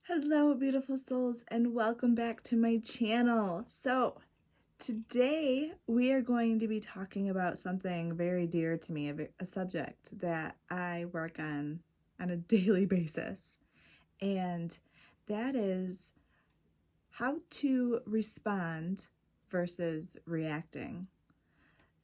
Hello, beautiful souls, and welcome back to my channel. So, today we are going to be talking about something very dear to me, a subject that I work on a daily basis, and that is how to respond versus reacting.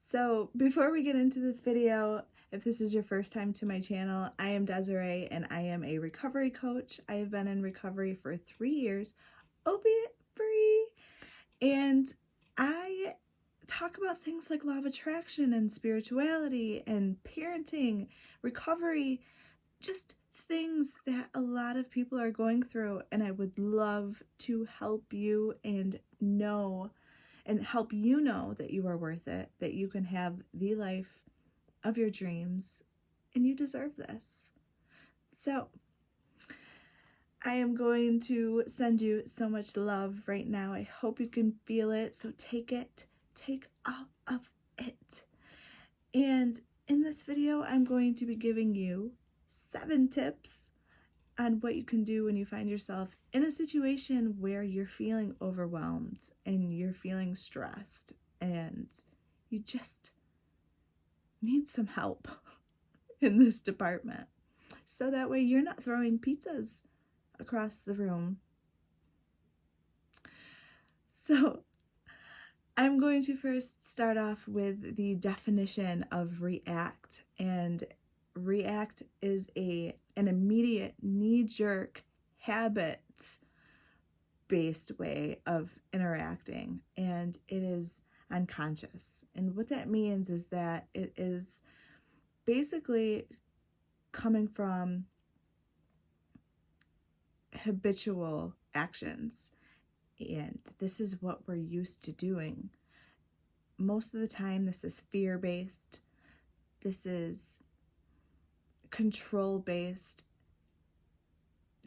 So before we get into this video, if this is your first time to my channel, I am Desiree and I am a recovery coach. I have been in recovery for 3 years, opiate free, and I talk about things like law of attraction and spirituality and parenting, recovery, just things that a lot of people are going through, and I would love to help you and help you know that you are worth it, that you can have the life of your dreams, and you deserve this. So, I am going to send you so much love right now. I hope you can feel it. So take all of it. And in this video, I'm going to be giving you 7 tips on what you can do when you find yourself in a situation where you're feeling overwhelmed and you're feeling stressed and you just need some help in this department. So that way you're not throwing pizzas across the room. So I'm going to first start off with the definition of react. And react is an immediate knee-jerk habit-based way of interacting, and it is unconscious. And what that means is that it is basically coming from habitual actions, and this is what we're used to doing. Most of the time, this is fear-based, this is control-based,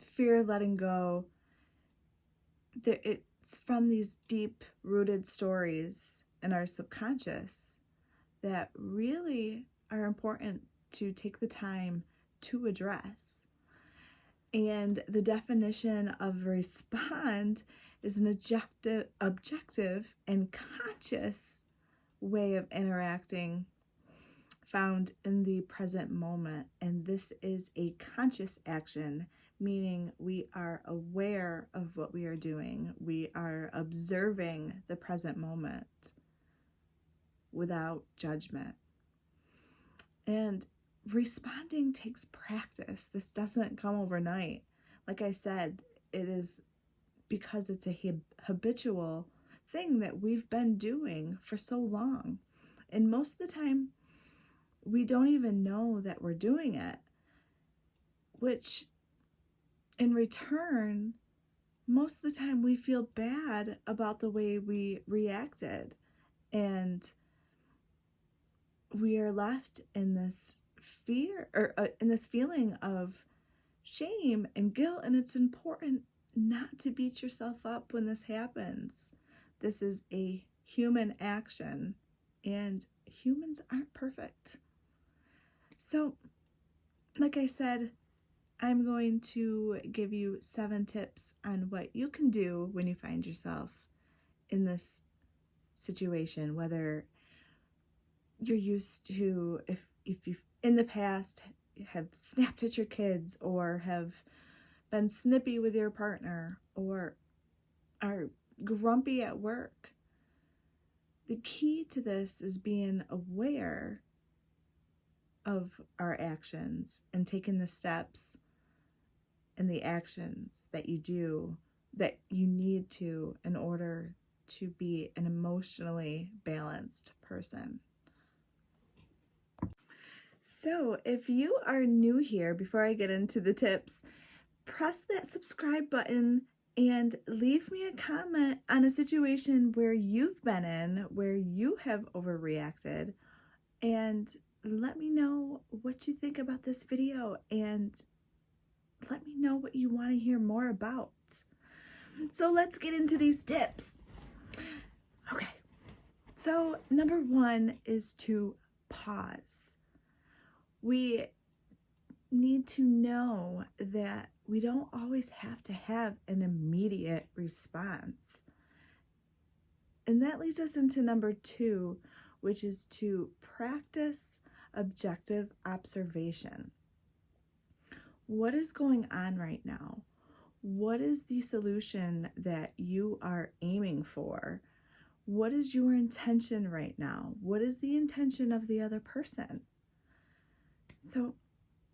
fear letting go. It's from these deep-rooted stories in our subconscious that really are important to take the time to address. And the definition of respond is an objective and conscious way of interacting found in the present moment. And this is a conscious action, meaning we are aware of what we are doing. We are observing the present moment without judgment. And responding takes practice. This doesn't come overnight. Like I said, it is because it's a habitual thing that we've been doing for so long. And most of the time, we don't even know that we're doing it, which in return, most of the time we feel bad about the way we reacted. And we are left in this fear or in this feeling of shame and guilt, and it's important not to beat yourself up when this happens. This is a human action, and humans aren't perfect. So, like I said, I'm going to give you 7 tips on what you can do when you find yourself in this situation, whether you're used to, if you've in the past have snapped at your kids or have been snippy with your partner or are grumpy at work. The key to this is being aware of our actions and taking the steps and the actions that you do that you need to in order to be an emotionally balanced person. So if you are new here, before I get into the tips, press that subscribe button and leave me a comment on a situation where you've been in, where you have overreacted, and let me know what you think about this video and let me know what you want to hear more about. So let's get into these tips. Okay, so number 1 is to pause. We need to know that we don't always have to have an immediate response. And that leads us into number 2, which is to practice objective observation. What is going on right now? What is the solution that you are aiming for? What is your intention right now? What is the intention of the other person? So,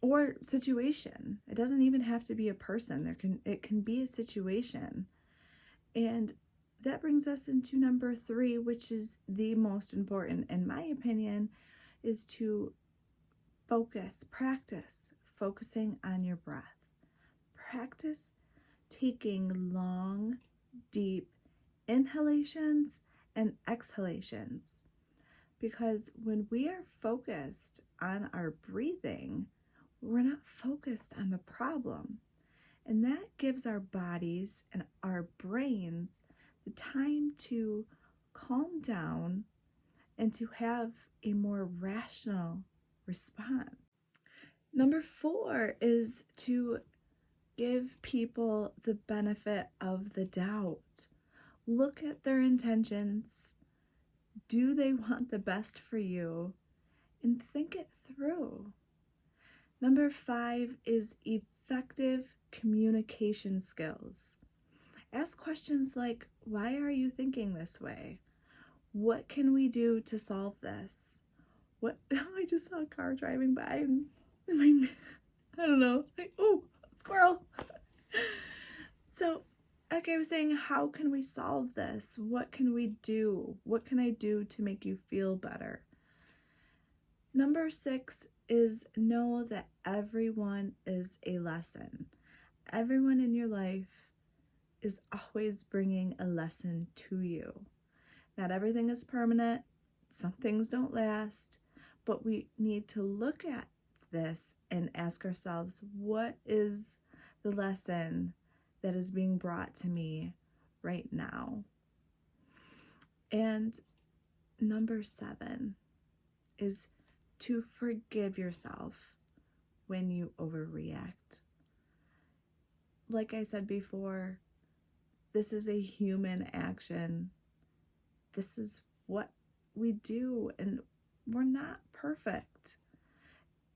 or situation. It doesn't even have to be a person. It can be a situation. And that brings us into number 3, which is the most important, in my opinion, is to practice focusing on your breath. Practice taking long, deep inhalations and exhalations. Because when we are focused on our breathing, we're not focused on the problem. And that gives our bodies and our brains the time to calm down and to have a more rational response. Number 4 is to give people the benefit of the doubt. Look at their intentions. Do they want the best for you? And think it through. Number 5 is effective communication skills. Ask questions like, why are you thinking this way? What can we do to solve this? I just saw a car driving by and I don't know, oh, squirrel. So, like I was saying, how can we solve this? What can we do? What can I do to make you feel better? Number 6 is know that everyone is a lesson. Everyone in your life is always bringing a lesson to you. Not everything is permanent. Some things don't last, but we need to look at this and ask ourselves, what is the lesson that is being brought to me right now? And number 7 is to forgive yourself when you overreact. Like I said before, this is a human action. This is what we do, and we're not perfect.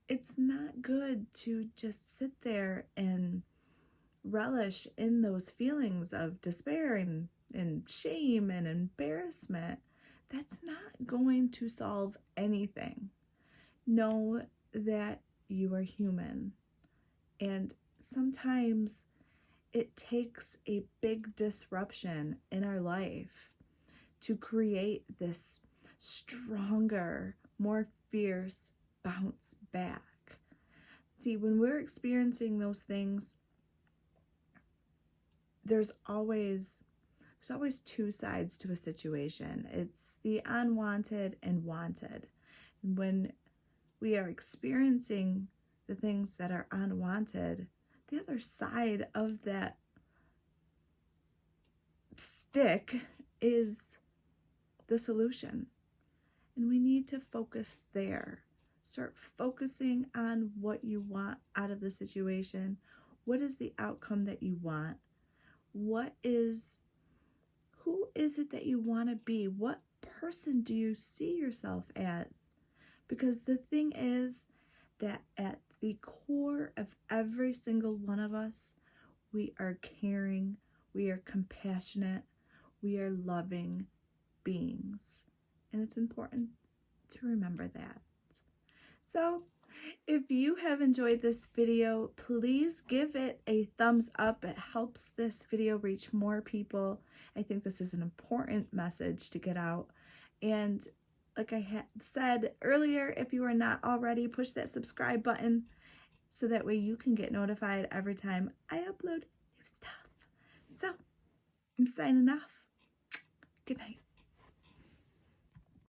It's not good to just sit there and relish in those feelings of despair and shame and embarrassment. That's not going to solve anything. Know that you are human, and sometimes it takes a big disruption in our life to create this stronger, more fierce bounce back. See, when we're experiencing those things, there's always 2 sides to a situation. It's the unwanted and wanted. And when we are experiencing the things that are unwanted, the other side of that stick is the solution. And we need to focus there. Start focusing on what you want out of the situation. What is the outcome that you want? Who is it that you want to be? What person do you see yourself as? Because the thing is that at the core of every single one of us, we are caring, we are compassionate, we are loving beings. And it's important to remember that. So, if you have enjoyed this video, please give it a thumbs up. It helps this video reach more people. I think this is an important message to get out. And like I said earlier, if you are not already, push that subscribe button so that way you can get notified every time I upload new stuff. So, I'm signing off. Good night.